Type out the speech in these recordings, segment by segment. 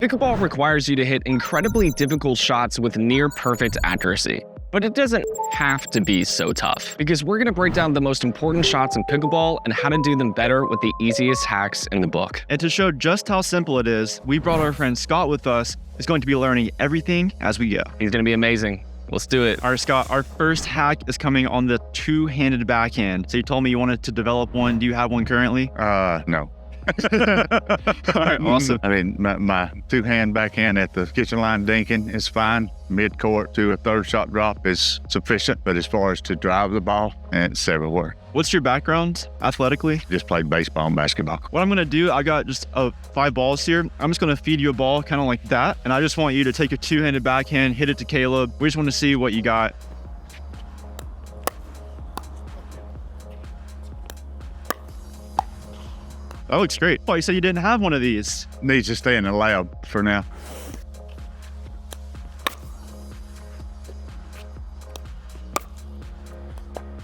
Pickleball requires you to hit incredibly difficult shots with near-perfect accuracy. But it doesn't have to be so tough, because we're going to break down the most important shots in pickleball and how to do them better with the easiest hacks in the book. And to show just how simple it is, we brought our friend Scott with us. He's going to be learning everything as we go. He's going to be amazing. Let's do it. All right, Scott, our first hack is coming on the two-handed backhand. So you told me you wanted to develop one. Do you have one currently? No. All right, awesome. I mean, my two-hand backhand at the kitchen line dinking is fine. Mid-court to a third shot drop is sufficient, but as far as to drive the ball, it's everywhere. What's your background athletically? Just played baseball and basketball. What I'm going to do, I got just 5 balls here. I'm just going to feed you a ball kind of like that. And I just want you to take a two-handed backhand, hit it to Caleb. We just want to see what you got. That looks great. Oh, you said you didn't have one of these. Needs to stay in the lab for now.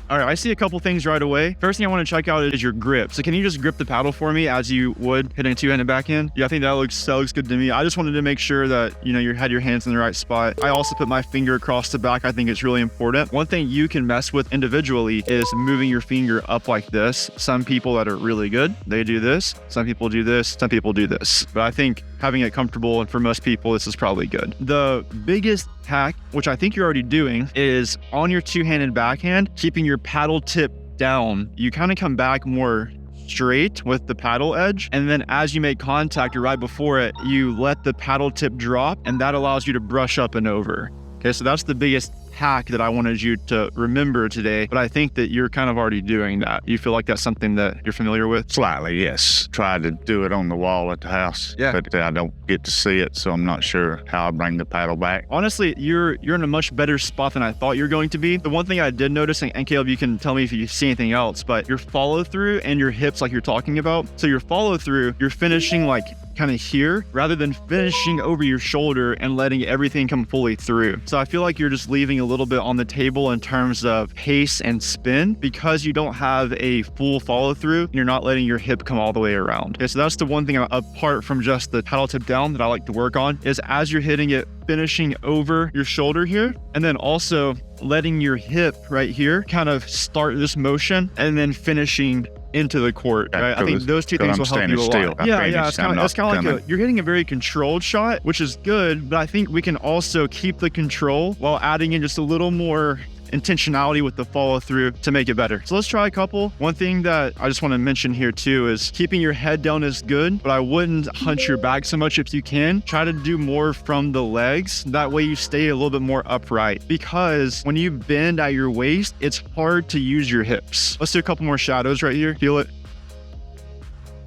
All right, I see a couple things right away. First thing I want to check out is your grip. So can you just grip the paddle for me as you would hitting a two-handed backhand? Yeah, I think that looks good to me. I just wanted to make sure that, you had your hands in the right spot. I also put my finger across the back. I think it's really important. One thing you can mess with individually is moving your finger up like this. Some people that are really good, they do this. Some people do this. Some people do this. But I think having it comfortable, and for most people, this is probably good. The biggest hack, which I think you're already doing, is on your two-handed backhand, keeping your paddle tip down. You kind of come back more straight with the paddle edge, and then as you make contact or right before it, you let the paddle tip drop, and that allows you to brush up and over. Okay, so that's the biggest hack that I wanted you to remember today, but I think that you're kind of already doing that. You feel like that's something that you're familiar with? Slightly, yes. Tried to do it on the wall at the house, but I don't get to see it, so I'm not sure how I bring the paddle back. Honestly, you're in a much better spot than I thought you're going to be. The one thing I did notice, and Caleb, you can tell me if you see anything else, but your follow through and your hips like you're talking about. So your follow through, you're finishing like kind of here rather than finishing over your shoulder and letting everything come fully through. So I feel like you're just leaving a little bit on the table in terms of pace and spin because you don't have a full follow through and you're not letting your hip come all the way around. Okay, so that's the one thing apart from just the paddle tip down that I like to work on is as you're hitting it, finishing over your shoulder here, and then also letting your hip right here kind of start this motion and then finishing into the court, right? I think those two things will help you a lot. Yeah, it's kind of like you're hitting a very controlled shot, which is good, but I think we can also keep the control while adding in just a little more intentionality with the follow through to make it better. So let's try a couple. One thing that I just want to mention here too is keeping your head down is good, but I wouldn't hunch your back so much if you can. Try to do more from the legs. That way you stay a little bit more upright because when you bend at your waist, it's hard to use your hips. Let's do a couple more shadows right here. Feel it.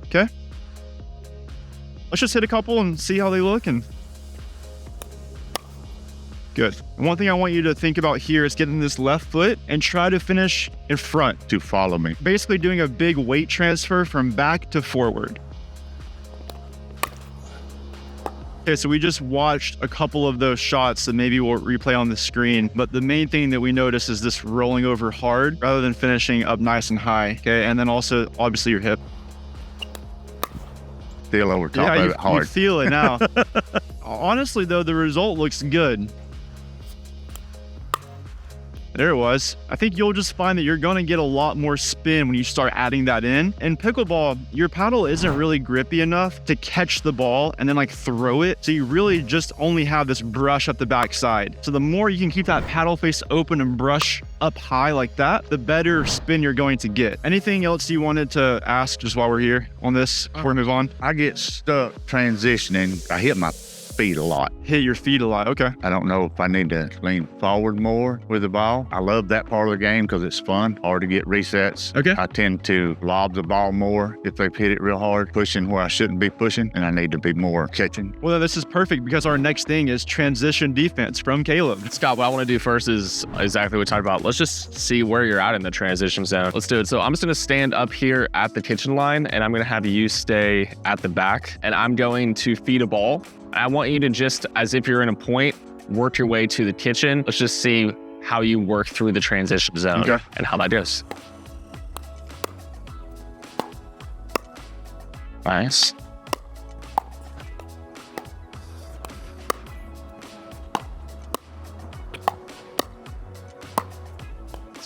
Okay. Let's just hit a couple and see how they look and good. One thing I want you to think about here is getting this left foot and try to finish in front. To follow me. Basically doing a big weight transfer from back to forward. Okay, so we just watched a couple of those shots that maybe we'll replay on the screen, but the main thing that we notice is this rolling over hard rather than finishing up nice and high, okay? And then also, obviously, your hip. Feel over top of it hard. You feel it now. Honestly, though, the result looks good. There it was. I think you'll just find that you're going to get a lot more spin when you start adding that in. In pickleball, your paddle isn't really grippy enough to catch the ball and then like throw it. So you really just only have this brush up the backside. So the more you can keep that paddle face open and brush up high like that, the better spin you're going to get. Anything else you wanted to ask just while we're here on this before we move on? I get stuck transitioning. I hit my feet a lot. Hit your feet a lot, okay. I don't know if I need to lean forward more with the ball. I love that part of the game because it's fun, hard to get resets. Okay. I tend to lob the ball more if they've hit it real hard, pushing where I shouldn't be pushing, and I need to be more catching. Well, this is perfect because our next thing is transition defense from Caleb. Scott, what I want to do first is exactly what we talked about. Let's just see where you're at in the transition zone. Let's do it. So I'm just going to stand up here at the kitchen line, and I'm going to have you stay at the back, and I'm going to feed a ball. I want you to just, as if you're in a point, work your way to the kitchen. Let's just see how you work through the transition zone and how that goes. Nice.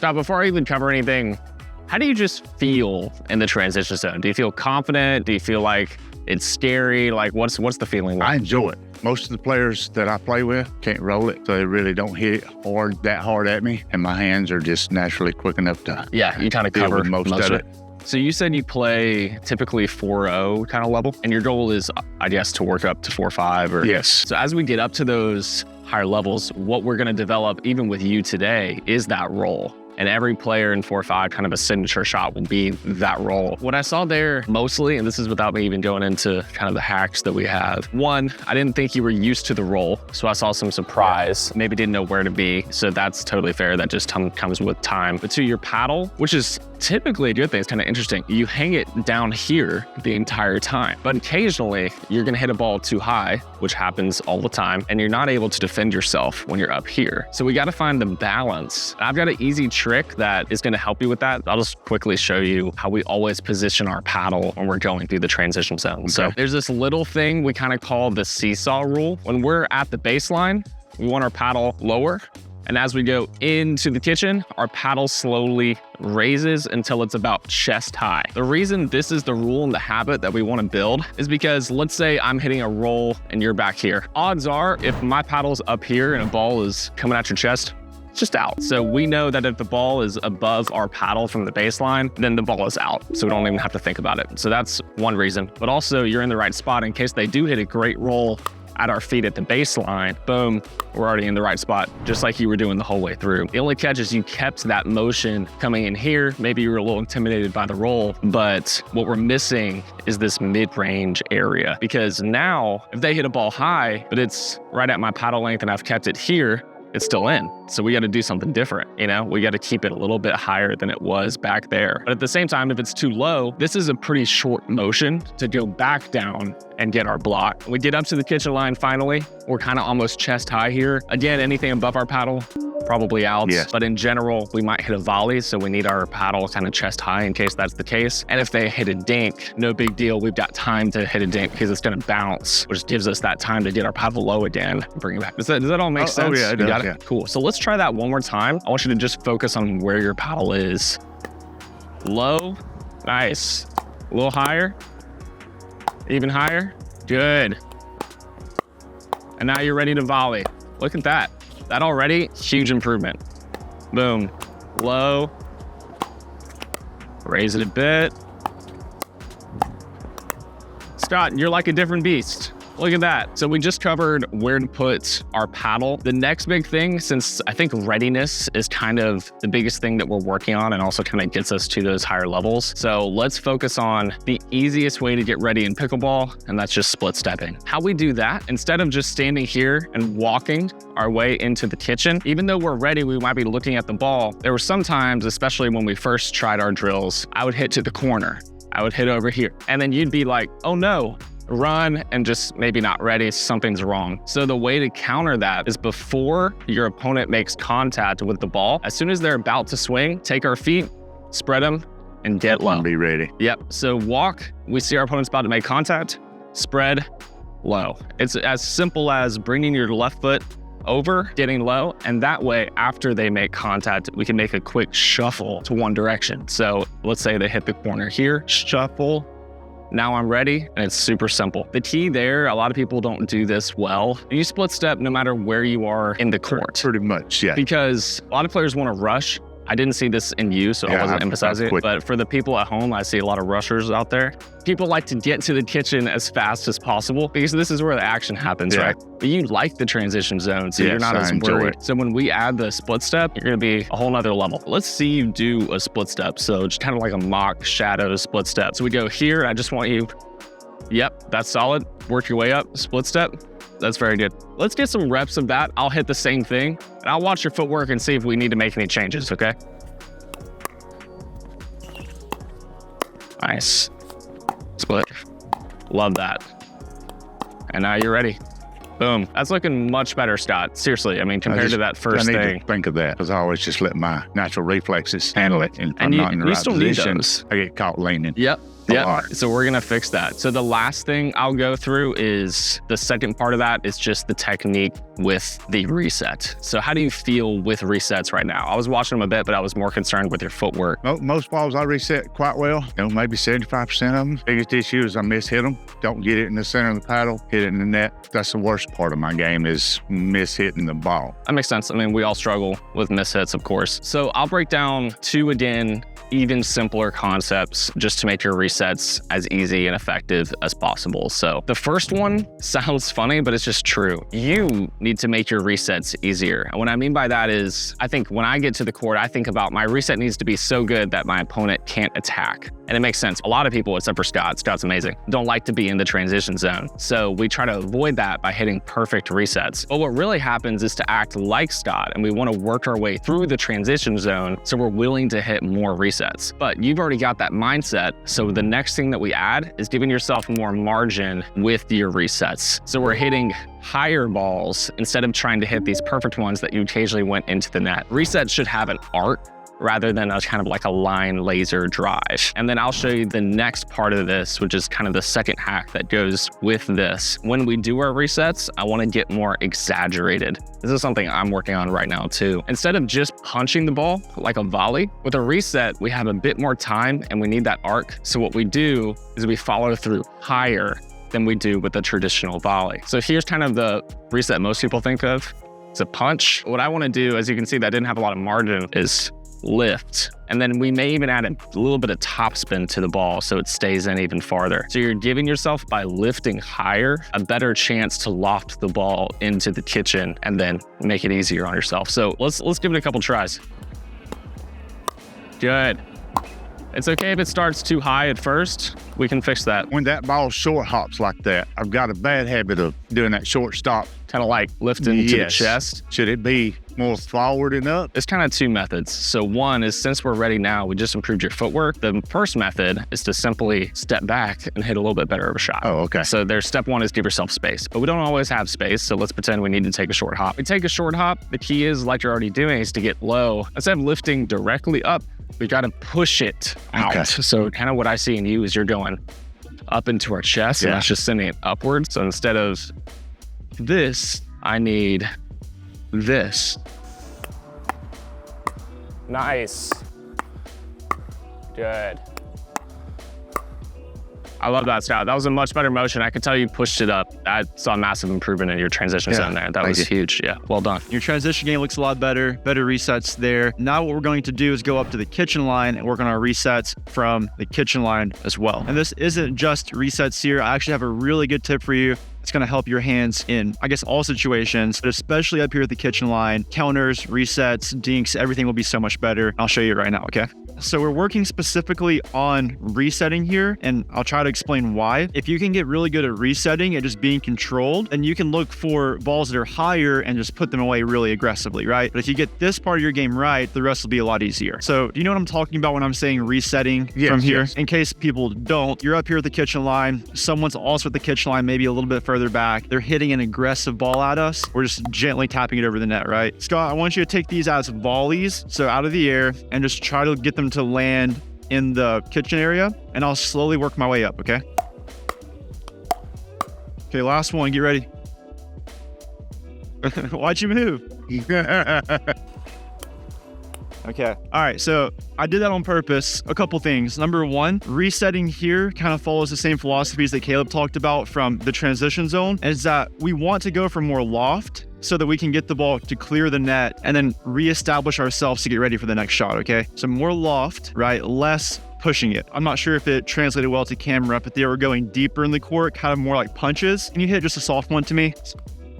Scott, before I even cover anything, how do you just feel in the transition zone? Do you feel confident? Do you feel like it's scary? Like what's the feeling like? I enjoy it. Most of the players that I play with can't roll it, so they really don't hit it that hard at me, and my hands are just naturally quick enough to you kind of deal cover with most of it. So you said you play typically 4-0 kind of level, and your goal is, I guess, to work up to 4-5 or Yes. So as we get up to those higher levels, what we're going to develop, even with you today, is that roll. And every player in 4-5, kind of a signature shot will be that roll. What I saw there mostly, and this is without me even going into kind of the hacks that we have. One, I didn't think you were used to the roll. So I saw some surprise, maybe didn't know where to be. So that's totally fair. That just comes with time. But two, your paddle, which is typically a good thing. It's kind of interesting. You hang it down here the entire time, but occasionally you're going to hit a ball too high, which happens all the time, and you're not able to defend yourself when you're up here. So we got to find the balance. I've got an easy trick that is going to help you with that. I'll just quickly show you how we always position our paddle when we're going through the transition zone. Okay. So there's this little thing we kind of call the seesaw rule. When we're at the baseline, we want our paddle lower. And as we go into the kitchen, our paddle slowly raises until it's about chest high. The reason this is the rule and the habit that we want to build is because let's say I'm hitting a roll and you're back here. Odds are if my paddle's up here and a ball is coming at your chest, it's just out. So we know that if the ball is above our paddle from the baseline, then the ball is out. So we don't even have to think about it. So that's one reason. But also you're in the right spot in case they do hit a great roll at our feet at the baseline, boom, we're already in the right spot, just like you were doing the whole way through. The only catch is you kept that motion coming in here. Maybe you were a little intimidated by the roll, but what we're missing is this mid-range area. Because now, if they hit a ball high, but it's right at my paddle length and I've kept it here, it's still in. So we got to do something different. We got to keep it a little bit higher than it was back there. But at the same time, if it's too low, this is a pretty short motion to go back down and get our block. We get up to the kitchen line finally. We're kind of almost chest high here. Again, anything above our paddle, probably out. Yes. But in general, we might hit a volley. So we need our paddle kind of chest high in case that's the case. And if they hit a dink, no big deal. We've got time to hit a dink because it's going to bounce, which gives us that time to get our paddle low again and bring it back. Does that all make sense? Oh yeah, it does. Got it? Yeah. Cool. So let's try that one more time. I want you to just focus on where your paddle is. Low. Nice. A little higher. Even higher. Good. And now you're ready to volley. Look at that. That already, huge improvement. Boom. Low. Raise it a bit. Scott, you're like a different beast. Look at that. So we just covered where to put our paddle. The next big thing, since I think readiness is kind of the biggest thing that we're working on and also kind of gets us to those higher levels. So let's focus on the easiest way to get ready in pickleball, and that's just split stepping. How we do that, instead of just standing here and walking our way into the kitchen, even though we're ready, we might be looking at the ball. There were some times, especially when we first tried our drills, I would hit to the corner. I would hit over here. And then you'd be like, oh no, run and just maybe not ready, something's wrong. So the way to counter that is before your opponent makes contact with the ball, as soon as they're about to swing, take our feet, spread them, and get low. Be ready. Yep, so walk, we see our opponent's about to make contact, spread, low. It's as simple as bringing your left foot over, getting low, and that way, after they make contact, we can make a quick shuffle to one direction. So let's say they hit the corner here, shuffle, now I'm ready, and it's super simple. The key there, a lot of people don't do this well. You split step no matter where you are in the court. Pretty much, yeah. Because a lot of players want to rush. I didn't see this in you, so I wasn't emphasizing it. But for the people at home, I see a lot of rushers out there. People like to get to the kitchen as fast as possible because this is where the action happens, right? But you like the transition zone, so you're not as worried. So when we add the split step, you're going to be a whole nother level. Let's see you do a split step. So just kind of like a mock shadow split step. So we go here. I just want you, yep, that's solid. Work your way up, split step. That's very good. Let's get some reps of that. I'll hit the same thing, and I'll watch your footwork and see if we need to make any changes, okay? Nice. Split. Love that. And now you're ready. Boom. That's looking much better, Scott. Seriously, I mean, compared to that first thing. I need to think of that because I always just let my natural reflexes handle it. And if I'm not in the right position, I get caught leaning. Yep. Yeah, so we're gonna fix that. So the last thing I'll go through is the second part of that is just the technique with the reset. So how do you feel with resets right now? I was watching them a bit, but I was more concerned with your footwork. Most balls I reset quite well, maybe 75% of them. Biggest issue is I miss-hit them. Don't get it in the center of the paddle, hit it in the net. That's the worst part of my game is miss-hitting the ball. That makes sense. I mean, we all struggle with mishits, of course. So I'll break down 2, again, even simpler concepts just to make your resets as easy and effective as possible. So the first one sounds funny, but it's just true. You need to make your resets easier. And what I mean by that is, I think when I get to the court, I think about my reset needs to be so good that my opponent can't attack. And it makes sense. A lot of people, except for Scott's amazing, don't like to be in the transition zone. So we try to avoid that by hitting perfect resets. But what really happens is to act like Scott, and we want to work our way through the transition zone so we're willing to hit more resets. But you've already got that mindset. So the next thing that we add is giving yourself more margin with your resets. So we're hitting higher balls instead of trying to hit these perfect ones that you occasionally went into the net. Resets should have an arc rather than a kind of like a line laser drive. And then I'll show you the next part of this, which is kind of the second hack that goes with this. When we do our resets, I want to get more exaggerated. This is something I'm working on right now too. Instead of just punching the ball like a volley, with a reset, we have a bit more time and we need that arc. So what we do is we follow through higher than we do with a traditional volley. So here's kind of the reset most people think of. It's a punch. What I want to do, as you can see, that didn't have a lot of margin, is lift. And then we may even add a little bit of topspin to the ball so it stays in even farther. So you're giving yourself, by lifting higher, a better chance to loft the ball into the kitchen and then make it easier on yourself. So let's give it a couple tries. Good. It's okay if it starts too high at first. We can fix that. When that ball short hops like that, I've got a bad habit of doing that short stop. Kind of like lifting to the chest. Should it be more forward and up? It's kind of 2 methods. So one is, since we're ready now, we just improved your footwork. The first method is to simply step back and hit a little bit better of a shot. Oh, okay. So there's step 1 is give yourself space, but we don't always have space. So let's pretend we need to take a short hop. We take a short hop. The key is, like you're already doing, is to get low. Instead of lifting directly up, we got to push it out. Okay. So kind of what I see in you is you're going up into our chest, and that's just sending it upwards. So instead of this, I need this. Nice. Good. I love that, Scott. That was a much better motion. I could tell you pushed it up. I saw a massive improvement in your transition zone there. That was huge. Yeah, well done. Your transition game looks a lot better resets there. Now what we're going to do is go up to the kitchen line and work on our resets from the kitchen line as well. And this isn't just resets here. I actually have a really good tip for you. It's going to help your hands in, I guess, all situations, but especially up here at the kitchen line. Counters, resets, dinks, everything will be so much better. I'll show you right now, okay? So we're working specifically on resetting here, and I'll try to explain why. If you can get really good at resetting and just being controlled, then you can look for balls that are higher and just put them away really aggressively, right? But if you get this part of your game right, the rest will be a lot easier. So do you know what I'm talking about when I'm saying resetting from here? Yes. In case people don't, you're up here at the kitchen line. Someone's also at the kitchen line, maybe a little bit further back. They're hitting an aggressive ball at us. We're just gently tapping it over the net, right? Scott, I want you to take these as volleys, so out of the air, and just try to get them to land in the kitchen area, and I'll slowly work my way up, okay? Okay, last one, get ready. Why'd you move? Okay. All right. So I did that on purpose. A couple things. Number one, resetting here kind of follows the same philosophies that Caleb talked about from the transition zone, is that we want to go for more loft so that we can get the ball to clear the net and then reestablish ourselves to get ready for the next shot. Okay. So more loft, right? Less pushing it. I'm not sure if it translated well to camera, but they were going deeper in the court, kind of more like punches. Can you hit just a soft one to me?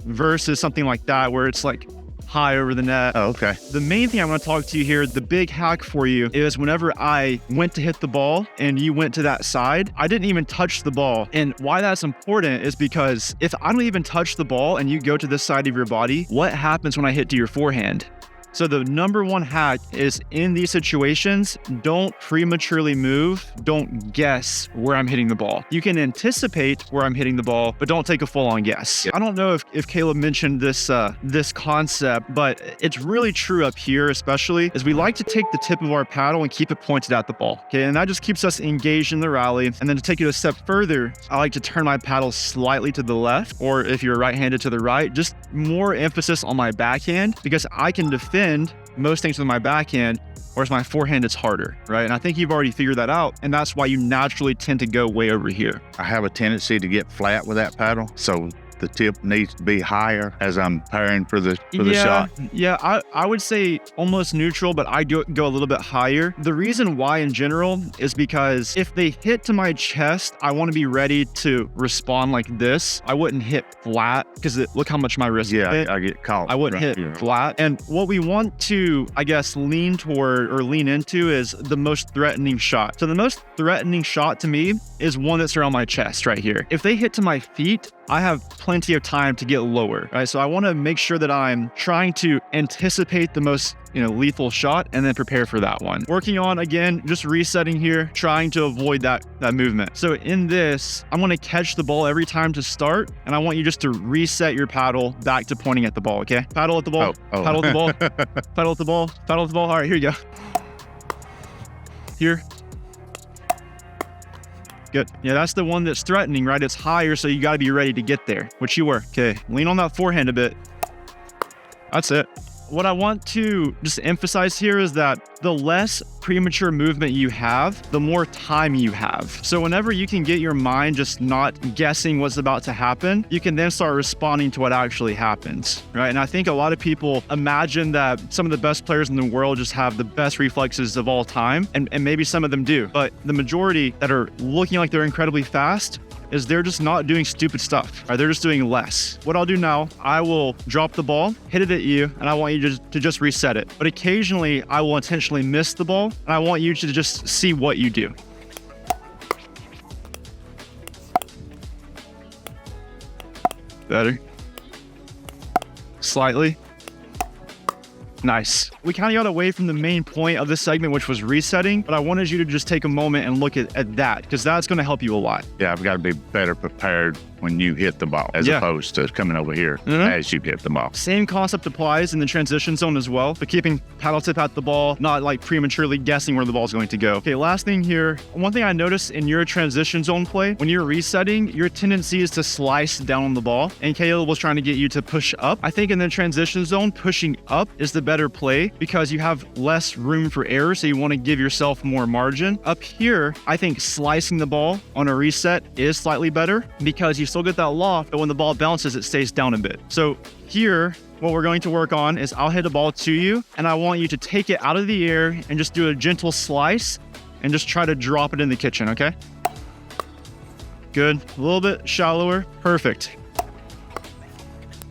Versus something like that where it's like high over the net. Oh, okay. The main thing I want to talk to you here, the big hack for you, is whenever I went to hit the ball and you went to that side, I didn't even touch the ball. And why that's important is because if I don't even touch the ball and you go to this side of your body, what happens when I hit to your forehand? So the number one hack is in these situations, don't prematurely move. Don't guess where I'm hitting the ball. You can anticipate where I'm hitting the ball, but don't take a full-on guess. I don't know if Caleb mentioned this concept, but it's really true up here, especially, is we like to take the tip of our paddle and keep it pointed at the ball. Okay, and that just keeps us engaged in the rally. And then to take it a step further, I like to turn my paddle slightly to the left, or if you're right-handed, to the right. Just more emphasis on my backhand, because I can defend most things with my backhand, whereas my forehand is harder, right? And I think you've already figured that out, and that's why you naturally tend to go way over here. I have a tendency to get flat with that paddle, so the tip needs to be higher as I'm preparing for the shot. Yeah, I would say almost neutral, but I do go a little bit higher. The reason why in general is because if they hit to my chest, I want to be ready to respond like this. I wouldn't hit flat because look how much my wrist hit. I get caught. I wouldn't hit flat. And what we want to, I guess, lean toward or lean into is the most threatening shot. So the most threatening shot to me is one that's around my chest right here. If they hit to my feet, I have plenty of time to get lower, right? So I want to make sure that I'm trying to anticipate the most, lethal shot and then prepare for that one. Working on, again, just resetting here, trying to avoid that movement. So in this, I'm going to catch the ball every time to start, and I want you just to reset your paddle back to pointing at the ball, okay? Paddle at the ball, paddle at the ball, paddle at the ball, paddle at the ball. All right, here you go. Here. Good. Yeah, that's the one that's threatening, right? It's higher, so you got to be ready to get there, which you were. Okay, lean on that forehand a bit. That's it. What I want to just emphasize here is that the less premature movement you have, the more time you have. So whenever you can get your mind just not guessing what's about to happen, you can then start responding to what actually happens, right? And I think a lot of people imagine that some of the best players in the world just have the best reflexes of all time, and maybe some of them do, but the majority that are looking like they're incredibly fast is they're just not doing stupid stuff, right? They're just doing less. What I'll do now, I will drop the ball, hit it at you, and I want you to just reset it. But occasionally, I will intentionally miss the ball, and I want you to just see what you do. Better. Slightly. Nice. We kind of got away from the main point of this segment, which was resetting, but I wanted you to just take a moment and look at that, because that's going to help you a lot. Yeah, I've got to be better prepared when you hit the ball, as opposed to coming over here as you hit the ball. Same concept applies in the transition zone as well, but keeping paddle tip at the ball, not like prematurely guessing where the ball is going to go. Okay, last thing here. One thing I noticed in your transition zone play, when you're resetting, your tendency is to slice down on the ball, and Caleb was trying to get you to push up. I think in the transition zone, pushing up is the better play because you have less room for error, so you want to give yourself more margin. Up here, I think slicing the ball on a reset is slightly better because you still get that loft, but when the ball bounces, it stays down a bit. So here, what we're going to work on is I'll hit a ball to you, and I want you to take it out of the air and just do a gentle slice and just try to drop it in the kitchen, okay? Good. A little bit shallower. Perfect.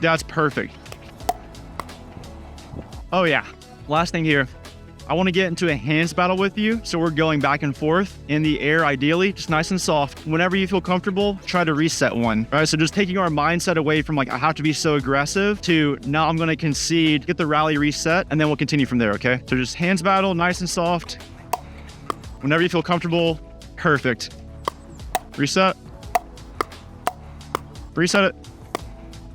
That's perfect. Oh yeah. Last thing here. I want to get into a hands battle with you. So we're going back and forth in the air, ideally, just nice and soft. Whenever you feel comfortable, try to reset one. All right, so just taking our mindset away from like, I have to be so aggressive to now I'm going to concede, get the rally reset, and then we'll continue from there, okay? So just hands battle, nice and soft. Whenever you feel comfortable, perfect. Reset. Reset it.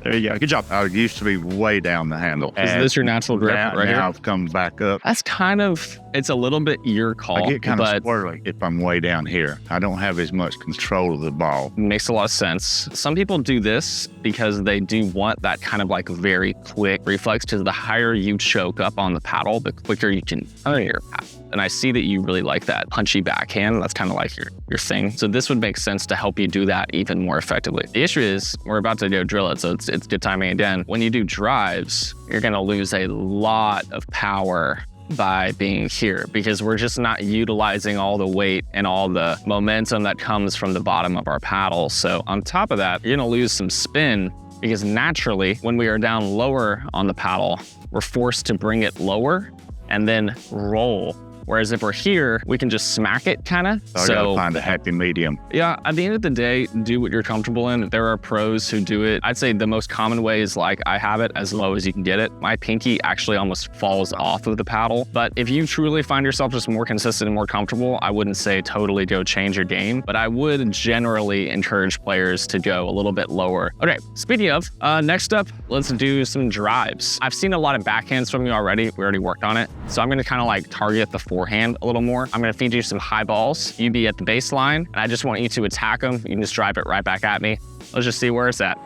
There you go. Good job. I used to be way down the handle. Is this your natural grip right here? Now I've come back up. That's kind of, it's a little bit your call. I get kind of squirrely if I'm way down here. I don't have as much control of the ball. Makes a lot of sense. Some people do this because they do want that kind of like very quick reflex, because the higher you choke up on the paddle, the quicker you can turn your paddle. And I see that you really like that punchy backhand. That's kind of like your thing. So this would make sense to help you do that even more effectively. The issue is we're about to go drill it, so it's good timing again. When you do drives, you're gonna lose a lot of power by being here, because we're just not utilizing all the weight and all the momentum that comes from the bottom of our paddle. So on top of that, you're gonna lose some spin, because naturally when we are down lower on the paddle, we're forced to bring it lower and then roll Whereas if we're here, we can just smack it kind of. So I gotta find a happy medium. Yeah, at the end of the day, do what you're comfortable in. There are pros who do it. I'd say the most common way is like I have it as low as you can get it. My pinky actually almost falls off of the paddle. But if you truly find yourself just more consistent and more comfortable, I wouldn't say totally go change your game, but I would generally encourage players to go a little bit lower. Okay, speaking of, next up, let's do some drives. I've seen a lot of backhands from you already. We already worked on it. So I'm gonna kind of like target the forehand a little more. I'm gonna feed you some high balls. You be at the baseline, and I just want you to attack them. You can just drive it right back at me. Let's just see where it's at.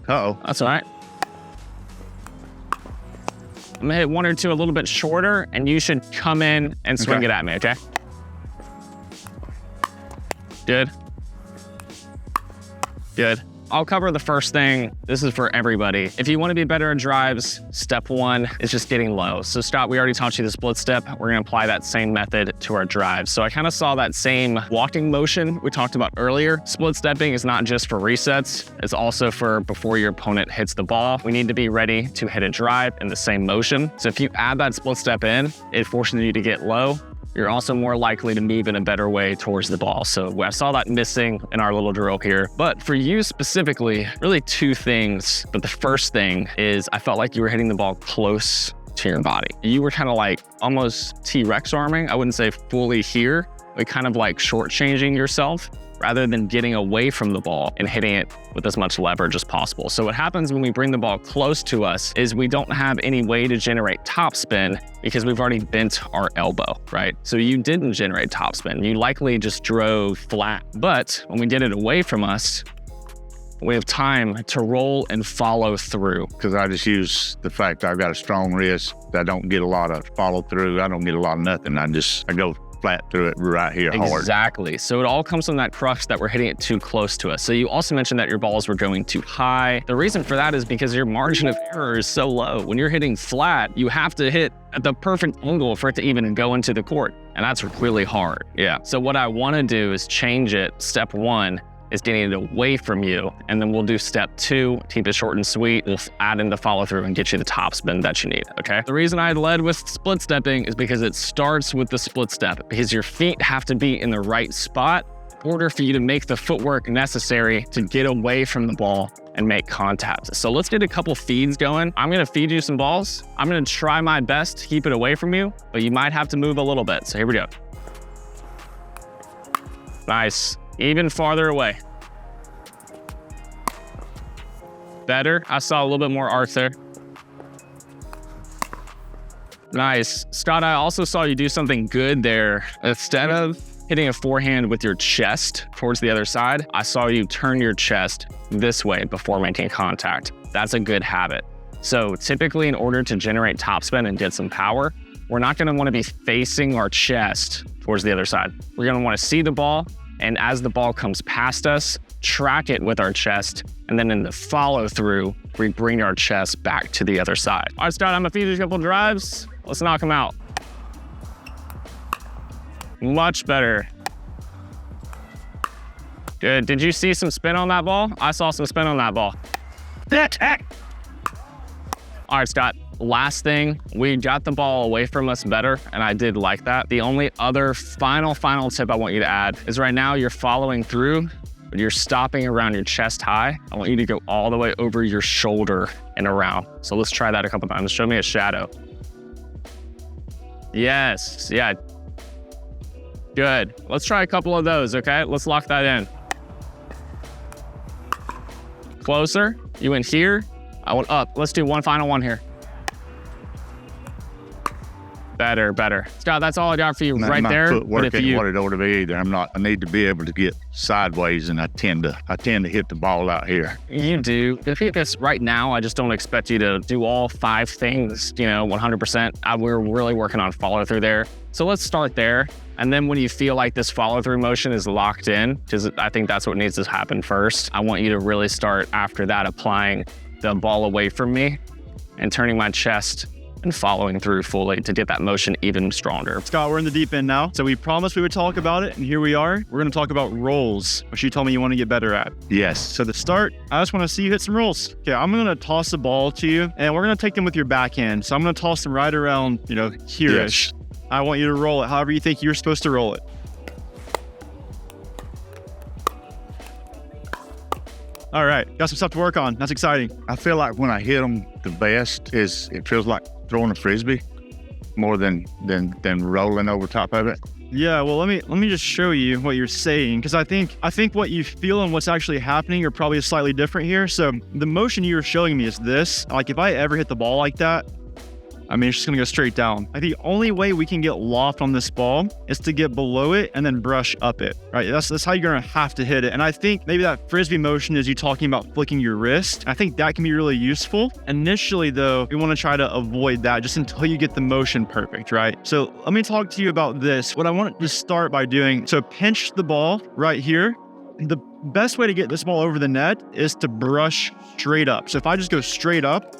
Uh-oh. That's all right. I'm gonna hit one or two a little bit shorter, and you should come in and swing it at me, okay? Good. Good. I'll cover the first thing. This is for everybody. If you want to be better at drives, step one is just getting low. So Scott, we already taught you the split step. We're gonna apply that same method to our drives. So I kind of saw that same walking motion we talked about earlier. Split stepping is not just for resets. It's also for before your opponent hits the ball. We need to be ready to hit a drive in the same motion. So if you add that split step in, it forces you to get low. You're also more likely to move in a better way towards the ball. So I saw that missing in our little drill here. But for you specifically, really two things. But the first thing is I felt like you were hitting the ball close to your body. You were kind of like almost T-Rex arming. I wouldn't say fully here, but kind of like shortchanging yourself rather than getting away from the ball and hitting it with as much leverage as possible. So what happens when we bring the ball close to us is we don't have any way to generate topspin because we've already bent our elbow, right? So you didn't generate topspin. You likely just drove flat. But when we get it away from us, we have time to roll and follow through. Because I just use the fact I've got a strong wrist. I don't get a lot of follow through. I don't get a lot of nothing. I go flat through it right here hard. Exactly. So it all comes from that crux that we're hitting it too close to us. So you also mentioned that your balls were going too high. The reason for that is because your margin of error is so low. When you're hitting flat, you have to hit at the perfect angle for it to even go into the court. And that's really hard. Yeah. So what I want to do is change it. Step one is getting it away from you. And then we'll do step two, keep it short and sweet. We'll add in the follow through and get you the top spin that you need, okay? The reason I led with split stepping is because it starts with the split step, because your feet have to be in the right spot in order for you to make the footwork necessary to get away from the ball and make contact. So let's get a couple feeds going. I'm gonna feed you some balls. I'm gonna try my best to keep it away from you, but you might have to move a little bit. So here we go. Nice. Even farther away. Better. I saw a little bit more arc there. Nice. Scott, I also saw you do something good there. Instead of hitting a forehand with your chest towards the other side, I saw you turn your chest this way before making contact. That's a good habit. So typically in order to generate topspin and get some power, we're not gonna wanna be facing our chest towards the other side. We're gonna wanna see the ball, and as the ball comes past us, track it with our chest, and then in the follow through, we bring our chest back to the other side. All right, Scott, I'm gonna feed you a couple drives. Let's knock them out. Much better. Good. Did you see some spin on that ball? I saw some spin on that ball. All right, Scott. Last thing, we got the ball away from us better, and I did like that. The only other final tip I want you to add is right now you're following through, but you're stopping around your chest high. I want you to go all the way over your shoulder and around. So let's try that a couple times. Show me a shadow. Yes, yeah. Good. Let's try a couple of those, okay? Let's lock that in. Closer. You went here. I went up. Let's do one final one here. Better. Scott, that's all I got for you right there. My footwork ain't what it ought to be either. I need to be able to get sideways, and I tend to hit the ball out here. You do. I think that's right now. I just don't expect you to do all 5 things, 100%. We're really working on follow through there. So let's start there. And then when you feel like this follow through motion is locked in, because I think that's what needs to happen first, I want you to really start after that applying the ball away from me and turning my chest and following through fully to get that motion even stronger. Scott, we're in the deep end now. So we promised we would talk about it, and here we are. We're going to talk about rolls, which you told me you want to get better at. Yes. So to start, I just want to see you hit some rolls. Okay, I'm going to toss the ball to you, and we're going to take them with your backhand. So I'm going to toss them right around, here-ish. Yes. I want you to roll it however you think you're supposed to roll it. All right, got some stuff to work on. That's exciting. I feel like when I hit them, the best is it feels like throwing a frisbee more than rolling over top of it. Yeah, well, let me just show you what you're saying, because I think what you feel and what's actually happening are probably slightly different here. So the motion you were showing me is this. Like if I ever hit the ball like that, I mean, it's just gonna go straight down. The only way we can get loft on this ball is to get below it and then brush up it, right? That's how you're gonna have to hit it. And I think maybe that frisbee motion is you talking about flicking your wrist. I think that can be really useful. Initially though, we wanna try to avoid that just until you get the motion perfect, right? So let me talk to you about this. What I want to start by doing, so pinch the ball right here. The best way to get this ball over the net is to brush straight up. So if I just go straight up,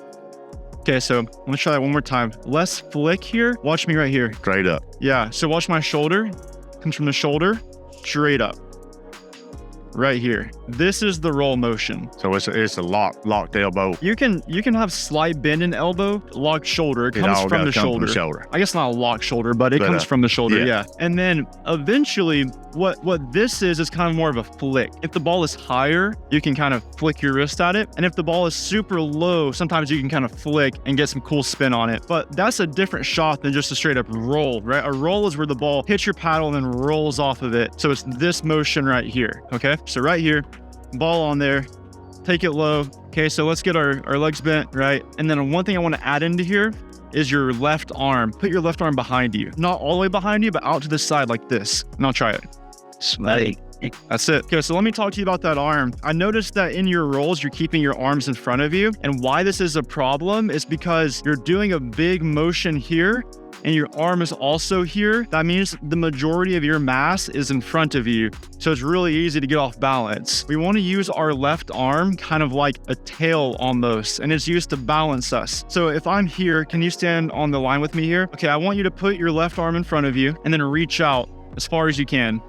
okay, so let's try that one more time. Less flick here. Watch me right here. Straight up. Yeah, so watch my shoulder. Comes from the shoulder, straight up. Right here. This is the roll motion. So it's a locked elbow. You can have slight bend in elbow, locked shoulder. It comes from the shoulder. I guess not a locked shoulder, but it comes from the shoulder, yeah. And then eventually what this is kind of more of a flick. If the ball is higher, you can kind of flick your wrist at it. And if the ball is super low, sometimes you can kind of flick and get some cool spin on it. But that's a different shot than just a straight up roll, right? A roll is where the ball hits your paddle and then rolls off of it. So it's this motion right here, okay? So right here, ball on there, take it low. Okay, so let's get our legs bent, right? And then one thing I want to add into here is your left arm. Put your left arm behind you. Not all the way behind you, but out to the side like this. And I'll try it. Sweaty. That's it. Okay, so let me talk to you about that arm. I noticed that in your rolls, you're keeping your arms in front of you. And why this is a problem is because you're doing a big motion here and your arm is also here. That means the majority of your mass is in front of you. So it's really easy to get off balance. We want to use our left arm kind of like a tail almost, and it's used to balance us. So if I'm here, can you stand on the line with me here? Okay, I want you to put your left arm in front of you and then reach out as far as you can.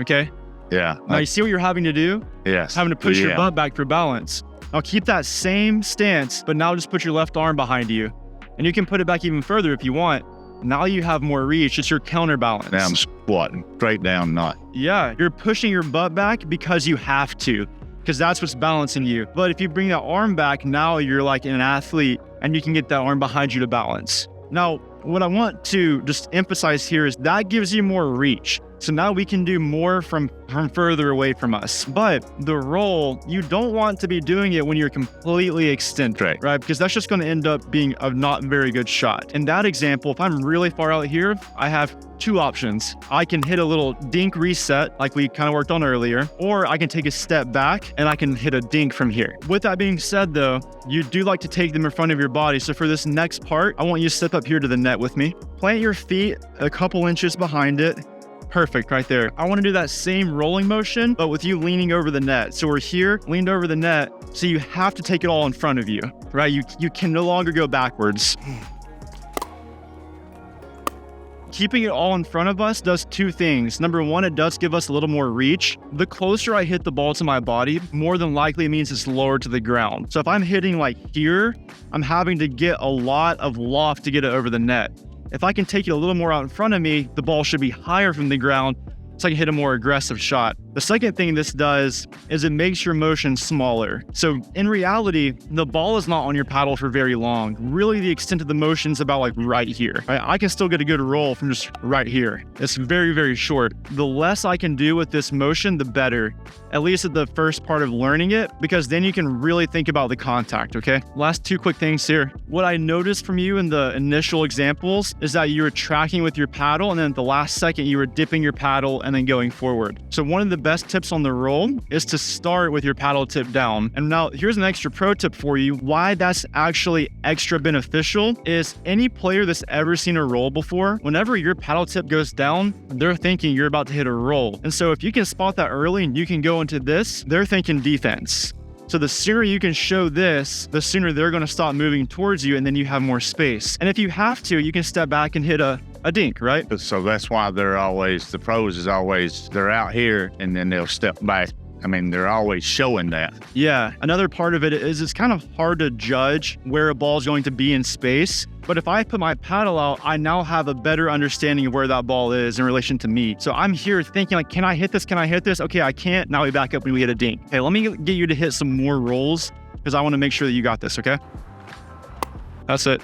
Okay? Yeah. Now you see what you're having to do? Yes. Having to push your butt back for balance. Now keep that same stance, but now just put your left arm behind you. And you can put it back even further if you want. Now you have more reach. It's your counterbalance. Now I'm squatting straight down, not. Yeah, you're pushing your butt back because you have to, because that's what's balancing you. But if you bring that arm back, now you're like an athlete and you can get that arm behind you to balance. Now, what I want to just emphasize here is that gives you more reach. So now we can do more from further away from us. But the roll, you don't want to be doing it when you're completely extended, right? Because that's just going to end up being a not very good shot. In that example, if I'm really far out here, I have two options. I can hit a little dink reset like we kind of worked on earlier, or I can take a step back and I can hit a dink from here. With that being said though, you do like to take them in front of your body. So for this next part, I want you to step up here to the net with me. Plant your feet a couple inches behind it. Perfect, right there. I want to do that same rolling motion, but with you leaning over the net. So we're here, leaned over the net. So you have to take it all in front of you, right? You can no longer go backwards. Keeping it all in front of us does two things. Number one, it does give us a little more reach. The closer I hit the ball to my body, more than likely it means it's lower to the ground. So if I'm hitting like here, I'm having to get a lot of loft to get it over the net. If I can take it a little more out in front of me, the ball should be higher from the ground so I can hit a more aggressive shot. The second thing this does is it makes your motion smaller. So in reality, the ball is not on your paddle for very long. Really, the extent of the motion is about like right here. Right? I can still get a good roll from just right here. It's very, very short. The less I can do with this motion, the better. At least at the first part of learning it, because then you can really think about the contact, okay? Last two quick things here. What I noticed from you in the initial examples is that you were tracking with your paddle, and then at the last second, you were dipping your paddle and then going forward. So one of the best tips on the roll is to start with your paddle tip down. And now here's an extra pro tip for you. Why that's actually extra beneficial is any player that's ever seen a roll before, whenever your paddle tip goes down, they're thinking you're about to hit a roll. And so if you can spot that early and you can go into this, they're thinking defense. So the sooner you can show this, the sooner they're going to stop moving towards you, and then you have more space. And if you have to, you can step back and hit a dink, right? So that's why the pros is always, they're out here and then they'll step back. I mean, they're always showing that. Yeah. Another part of it is it's kind of hard to judge where a ball is going to be in space. But if I put my paddle out, I now have a better understanding of where that ball is in relation to me. So I'm here thinking like, can I hit this? Can I hit this? Okay, I can't. Now we back up when we hit a dink. Okay, let me get you to hit some more rolls because I want to make sure that you got this, okay? That's it.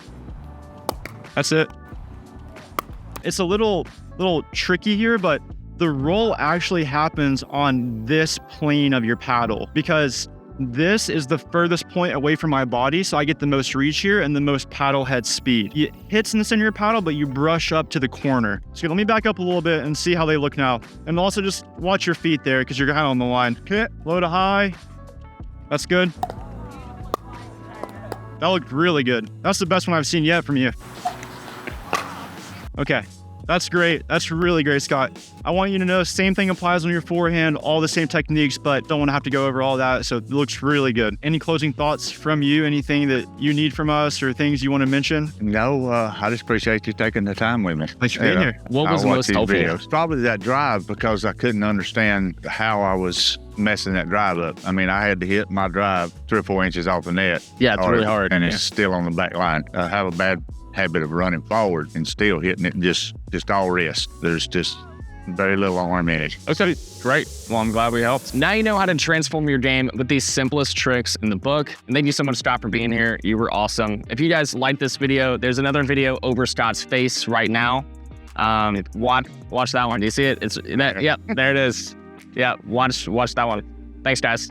That's it. It's a little tricky here, but the roll actually happens on this plane of your paddle because this is the furthest point away from my body, so I get the most reach here and the most paddle head speed. It hits in the center of your paddle, but you brush up to the corner. So let me back up a little bit and see how they look now. And also just watch your feet there because you're kind of on the line. Okay, low to high. That's good. That looked really good. That's the best one I've seen yet from you. Okay. That's great. That's really great, Scott. I want you to know same thing applies on your forehand, all the same techniques, but don't want to have to go over all that. So it looks really good. Any closing thoughts from you? Anything that you need from us or things you want to mention? No, I just appreciate you taking the time with me. Thanks for being here. What was most helpful? Videos. Probably that drive because I couldn't understand how I was messing that drive up. I mean, I had to hit my drive 3 or 4 inches off the net. Yeah, it's really hard. And it's still on the back line. I have a bad habit of running forward and still hitting it just all wrist. There's just very little arm in it. Okay, great. Well, I'm glad we helped. Now you know how to transform your game with these simplest tricks in the book. And thank you so much, Scott, for being here. You were awesome. If you guys liked this video, there's another video over Scott's face right now. Watch that one. Do you see it? Yep, there it is. Yeah, watch that one. Thanks, guys.